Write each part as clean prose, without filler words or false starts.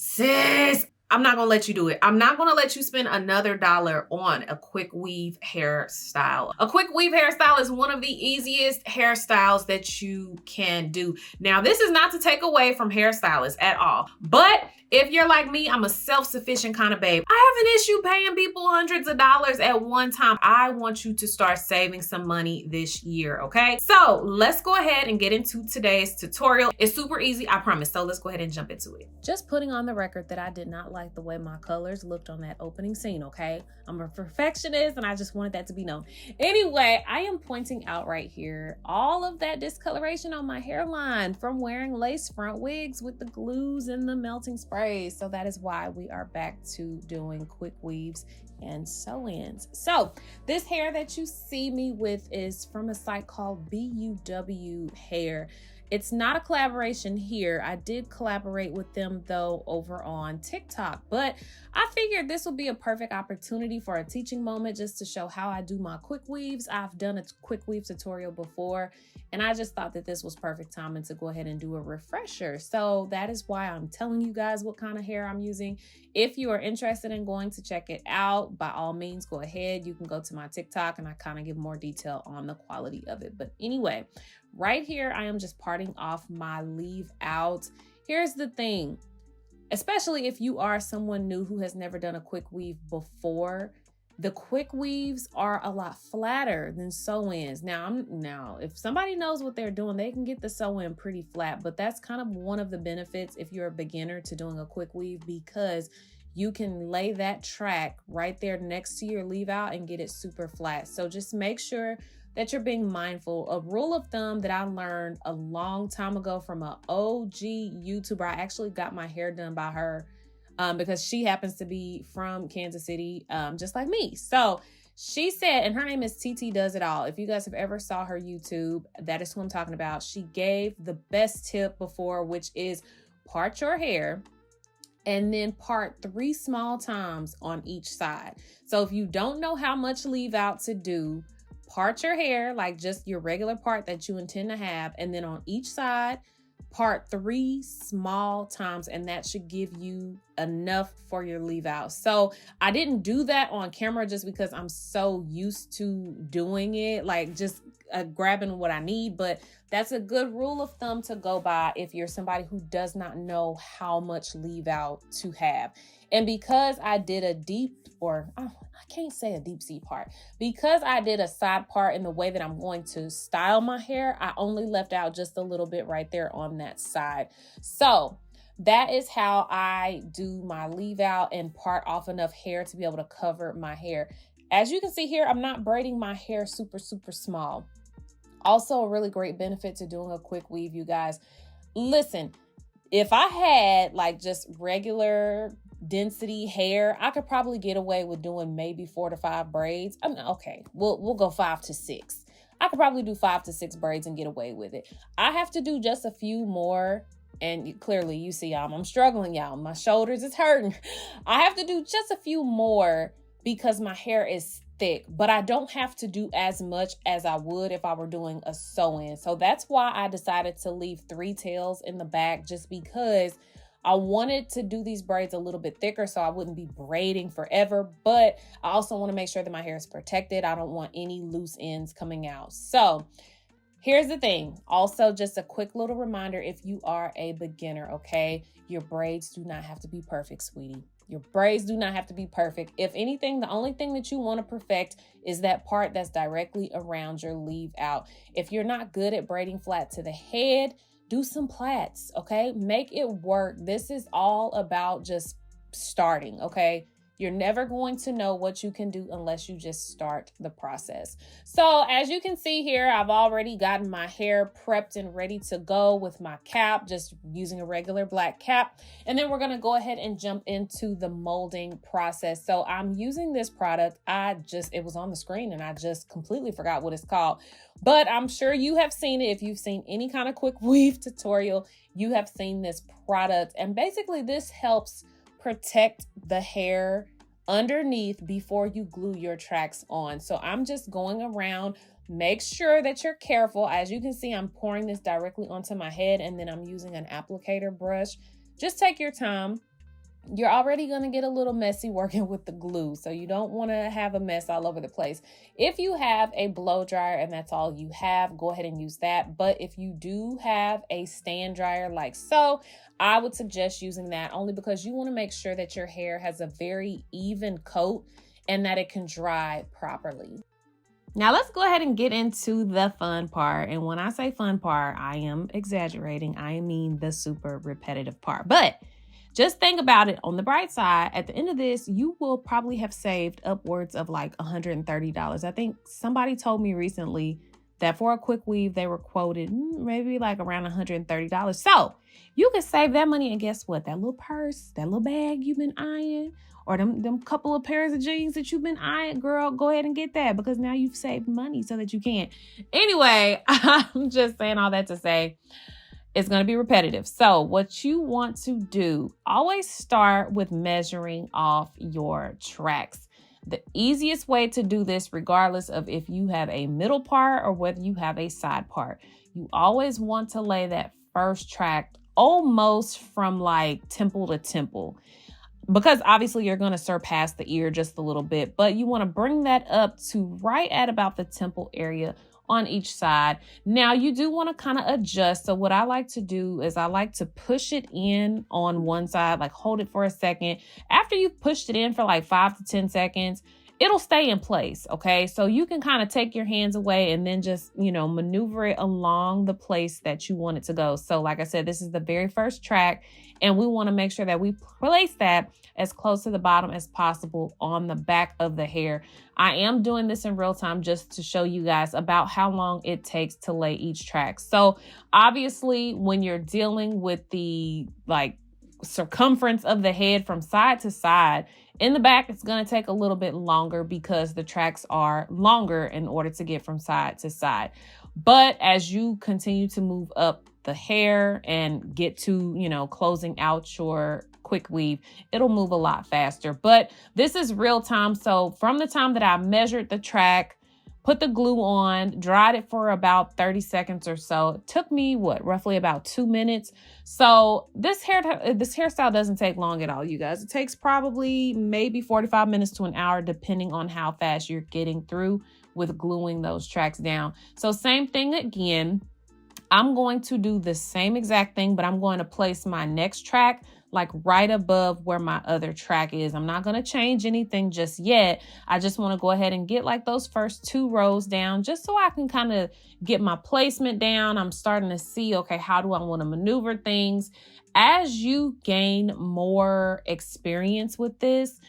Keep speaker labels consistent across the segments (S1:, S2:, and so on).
S1: Sis, I'm not gonna let you do it. I'm not gonna let you spend another dollar on a quick weave hairstyle. A quick weave hairstyle is one of the easiest hairstyles that you can do. Now, this is not to take away from hairstylists at all, but if you're like me, I'm a self-sufficient kind of babe. I have an issue paying people hundreds of dollars at one time. I want you to start saving some money this year, okay? So let's go ahead and get into today's tutorial. It's super easy, I promise. So let's go ahead and jump into it.
S2: Just putting on the record that I did not like the way my colors looked on that opening scene, okay? I'm a perfectionist and I just wanted that to be known. Anyway, I am pointing out right here all of that discoloration on my hairline from wearing lace front wigs with the glues and the melting sprays. So that is why we are back to doing quick weaves and sew-ins. So this hair that you see me with is from a site called BUW Hair. It's not a collaboration here. I did collaborate with them though over on TikTok, but I figured this would be a perfect opportunity for a teaching moment just to show how I do my quick weaves. I've done a quick weave tutorial before, and I just thought that this was perfect timing to go ahead and do a refresher. So that is why I'm telling you guys what kind of hair I'm using. If you are interested in going to check it out, by all means, go ahead. You can go to my TikTok and I kind of give more detail on the quality of it. But anyway, right here, I am just parting off my leave out. Here's the thing, especially if you are someone new who has never done a quick weave before, the quick weaves are a lot flatter than sew-ins. Now, if somebody knows what they're doing, they can get the sew-in pretty flat, but that's kind of one of the benefits if you're a beginner to doing a quick weave, because you can lay that track right there next to your leave out and get it super flat. So just make sure that you're being mindful. A rule of thumb that I learned a long time ago from an OG YouTuber. I actually got my hair done by her because she happens to be from Kansas City, just like me. So she said, and her name is TT Does It All. If you guys have ever saw her YouTube, that is who I'm talking about. She gave the best tip before, which is part your hair and then part 3 small times on each side. So if you don't know how much leave out to do, part your hair like just your regular part that you intend to have, and then on each side, part 3 small times, and that should give you enough for your leave out. So I didn't do that on camera just because I'm so used to doing it, like just grabbing what I need, but that's a good rule of thumb to go by if you're somebody who does not know how much leave out to have. And because I did a deep, or I can't say a deep C part, because I did a side part in the way that I'm going to style my hair, I only left out just a little bit right there on that side. So that is how I do my leave out and part off enough hair to be able to cover my hair. As you can see here, I'm not braiding my hair super, super small. Also, a really great benefit to doing a quick weave, you guys. Listen, if I had like just regular density hair, I could probably get away with doing maybe 4 to 5 braids. Okay, we'll go 5 to 6. I could probably do 5 to 6 braids and get away with it. I have to do just a few more, and clearly you see I'm struggling, y'all. My shoulders is hurting. I have to do just a few more because my hair is thick, but I don't have to do as much as I would if I were doing a sew-in. So that's why I decided to leave 3 tails in the back, just because I wanted to do these braids a little bit thicker so I wouldn't be braiding forever, but I also want to make sure that my hair is protected. I don't want any loose ends coming out. So here's the thing. Also, just a quick little reminder, if you are a beginner, okay, your braids do not have to be perfect, sweetie. Your braids do not have to be perfect. If anything, the only thing that you want to perfect is that part that's directly around your leave out. If you're not good at braiding flat to the head, do some plaits, okay? Make it work. This is all about just starting, okay? You're never going to know what you can do unless you just start the process. So as you can see here, I've already gotten my hair prepped and ready to go with my cap, just using a regular black cap. And then we're gonna go ahead and jump into the molding process. So I'm using this product. It was on the screen and I just completely forgot what it's called. But I'm sure you have seen it. If you've seen any kind of quick weave tutorial, you have seen this product. And basically this helps protect the hair underneath before you glue your tracks on. So I'm just going around. Make sure that you're careful. As you can see, I'm pouring this directly onto my head, and then I'm using an applicator brush. Just take your time. you're already going to get a little messy working with the glue. So you don't want to have a mess all over the place. If you have a blow dryer and that's all you have, go ahead and use that. But if you do have a stand dryer like so, I would suggest using that only because you want to make sure that your hair has a very even coat and that it can dry properly. Now let's go ahead and get into the fun part. And when I say fun part, I am exaggerating. I mean the super repetitive part. But just think about it on the bright side. At the end of this, you will probably have saved upwards of like $130. I think somebody told me recently that for a quick weave, they were quoted maybe like around $130. So you can save that money. And guess what? That little purse, that little bag you've been eyeing, or them couple of pairs of jeans that you've been eyeing, girl, go ahead and get that because now you've saved money so that you can. Anyway, I'm just saying all that to say, it's going to be repetitive. So what you want to do, always start with measuring off your tracks. The easiest way to do this, regardless of if you have a middle part or whether you have a side part, you always want to lay that first track almost from like temple to temple, because obviously you're going to surpass the ear just a little bit, but you want to bring that up to right at about the temple area on each side. Now you do want to kind of adjust. So what I like to do is I like to push it in on one side, like hold it for a second. After you've pushed it in for like 5 to 10 seconds, it'll stay in place. Okay. So you can kind of take your hands away and then just, maneuver it along the place that you want it to go. So like I said, this is the very first track and we want to make sure that we place that as close to the bottom as possible on the back of the hair. I am doing this in real time just to show you guys about how long it takes to lay each track. So obviously when you're dealing with the circumference of the head from side to side, in the back, it's going to take a little bit longer because the tracks are longer in order to get from side to side. But as you continue to move up the hair and get to, closing out your quick weave, it'll move a lot faster. But this is real time. So from the time that I measured the track, put the glue on, dried it for about 30 seconds or so. It took me, roughly about 2 minutes. So this hairstyle doesn't take long at all, you guys. It takes probably maybe 45 minutes to an hour, depending on how fast you're getting through with gluing those tracks down. So same thing again. I'm going to do the same exact thing, but I'm going to place my next track like right above where my other track is. I'm not going to change anything just yet. I just want to go ahead and get like those first 2 rows down just so I can kind of get my placement down. I'm starting to see, okay, how do I want to maneuver things? As you gain more experience with this,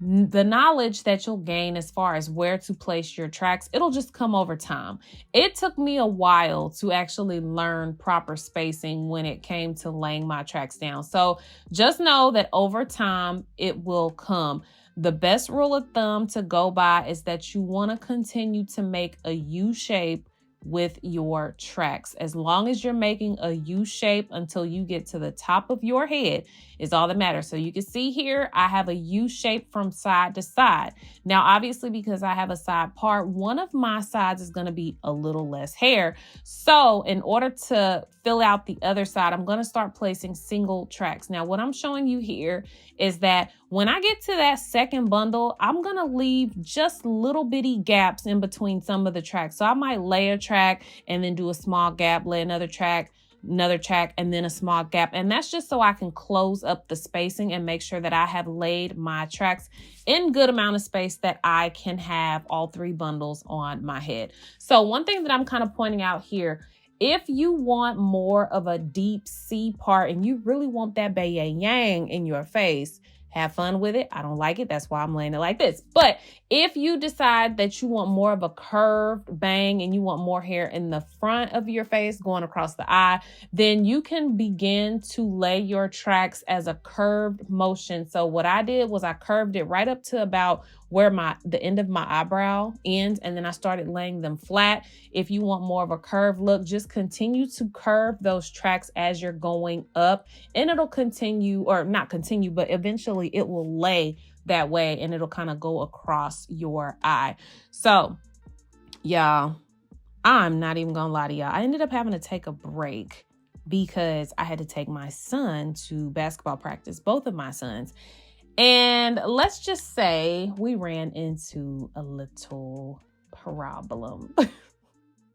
S2: the knowledge that you'll gain as far as where to place your tracks, it'll just come over time. It took me a while to actually learn proper spacing when it came to laying my tracks down. So just know that over time, it will come. The best rule of thumb to go by is that you want to continue to make a U shape with your tracks. As long as you're making a U shape until you get to the top of your head is all that matters. So you can see here, I have a U shape from side to side. Now, obviously, because I have a side part, one of my sides is going to be a little less hair. So in order to fill out the other side, I'm going to start placing single tracks. Now, what I'm showing you here is that when I get to that second bundle, I'm going to leave just little bitty gaps in between some of the tracks. So I might lay a track and then do a small gap, lay another track, and then a small gap. And that's just so I can close up the spacing and make sure that I have laid my tracks in good amount of space that I can have all 3 bundles on my head. So one thing that I'm kind of pointing out here, if you want more of a deep C part and you really want that bae yang in your face, have fun with it. I don't like it. That's why I'm laying it like this. But if you decide that you want more of a curved bang and you want more hair in the front of your face going across the eye, then you can begin to lay your tracks as a curved motion. So what I did was I curved it right up to about where the end of my eyebrow ends, and then I started laying them flat. If you want more of a curved look, just continue to curve those tracks as you're going up, and it'll continue, or not continue, but eventually it will lay that way and it'll kind of go across your eye. So y'all, I'm not even gonna lie to y'all, I ended up having to take a break because I had to take my son to basketball practice, both of my sons. And let's just say we ran into a little problem.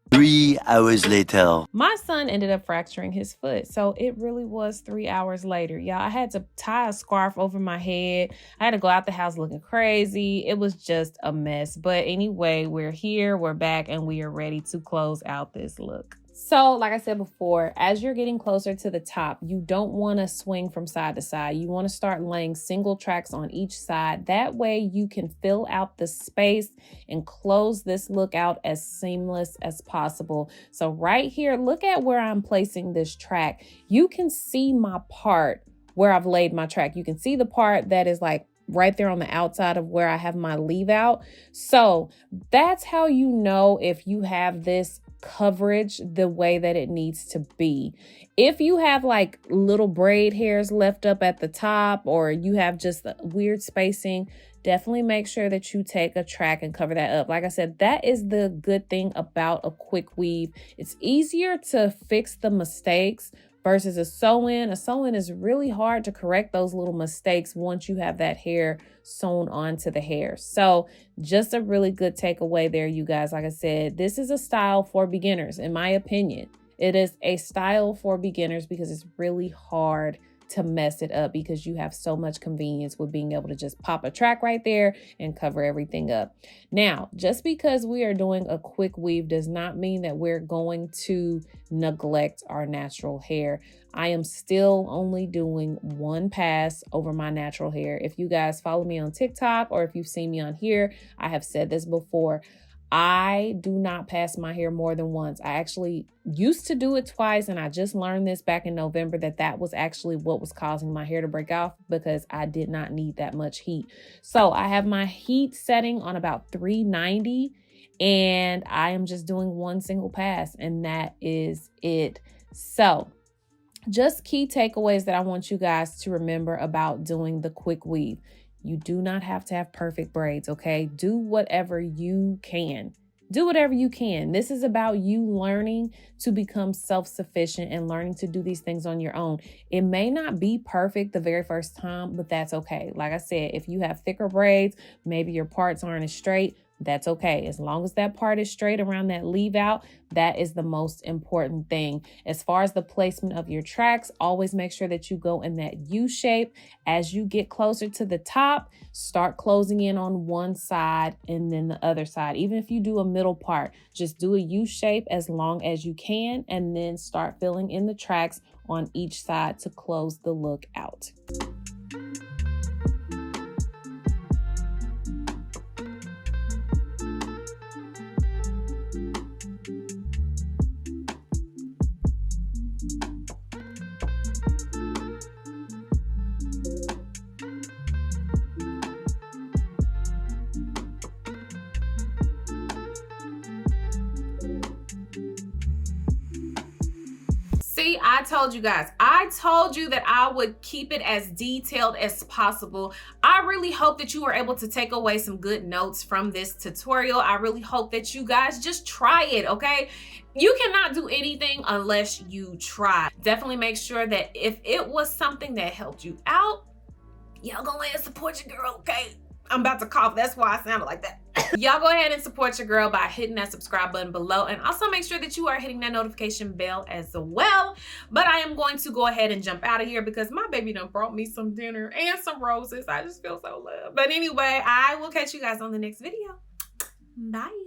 S3: 3 hours later.
S2: My son ended up fracturing his foot. So it really was 3 hours later. Y'all, I had to tie a scarf over my head. I had to go out the house looking crazy. It was just a mess. But anyway, we're here, we're back, and we are ready to close out this look. So like I said before, as you're getting closer to the top, you don't want to swing from side to side. You want to start laying single tracks on each side. That way you can fill out the space and close this look out as seamless as possible. So right here, look at where I'm placing this track. You can see my part where I've laid my track. You can see the part that is like right there on the outside of where I have my leave out. So that's how you know if you have this coverage the way that it needs to be. If you have like little braid hairs left up at the top, or you have just weird spacing, definitely make sure that you take a track and cover that up. Like I said, that is the good thing about a quick weave. It's easier to fix the mistakes versus a sew-in. A sew-in is really hard to correct those little mistakes once you have that hair sewn onto the hair. So just a really good takeaway there, you guys. Like I said, this is a style for beginners, in my opinion. It is a style for beginners because it's really hard to mess it up because you have so much convenience with being able to just pop a track right there and cover everything up. Now, just because we are doing a quick weave does not mean that we're going to neglect our natural hair. I am still only doing one pass over my natural hair. If you guys follow me on TikTok or if you've seen me on here, I have said this before. I do not pass my hair more than once. I actually used to do it twice, and I just learned this back in November that was actually what was causing my hair to break off because I did not need that much heat. So I have my heat setting on about 390, and I am just doing one single pass, and that is it. So just key takeaways that I want you guys to remember about doing the quick weave. You do not have to have perfect braids, okay? Do whatever you can. Do whatever you can. This is about you learning to become self-sufficient and learning to do these things on your own. It may not be perfect the very first time, but that's okay. Like I said, if you have thicker braids, maybe your parts aren't as straight, that's okay. As long as that part is straight around that leave out, that is the most important thing. As far as the placement of your tracks, always make sure that you go in that U shape. As you get closer to the top, start closing in on one side and then the other side. Even if you do a middle part, just do a U shape as long as you can, and then start filling in the tracks on each side to close the look out.
S1: See, I told you guys, I told you that I would keep it as detailed as possible. I really hope that you were able to take away some good notes from this tutorial. I really hope that you guys just try it, okay? You cannot do anything unless you try. Definitely make sure that if it was something that helped you out, y'all go ahead and support your girl, okay? I'm about to cough, that's why I sounded like that. Y'all go ahead and support your girl by hitting that subscribe button below, and also make sure that you are hitting that notification bell as well. But I am going to go ahead and jump out of here because my baby done brought me some dinner and some roses. I just feel so loved. But anyway, I will catch you guys on the next video. Bye.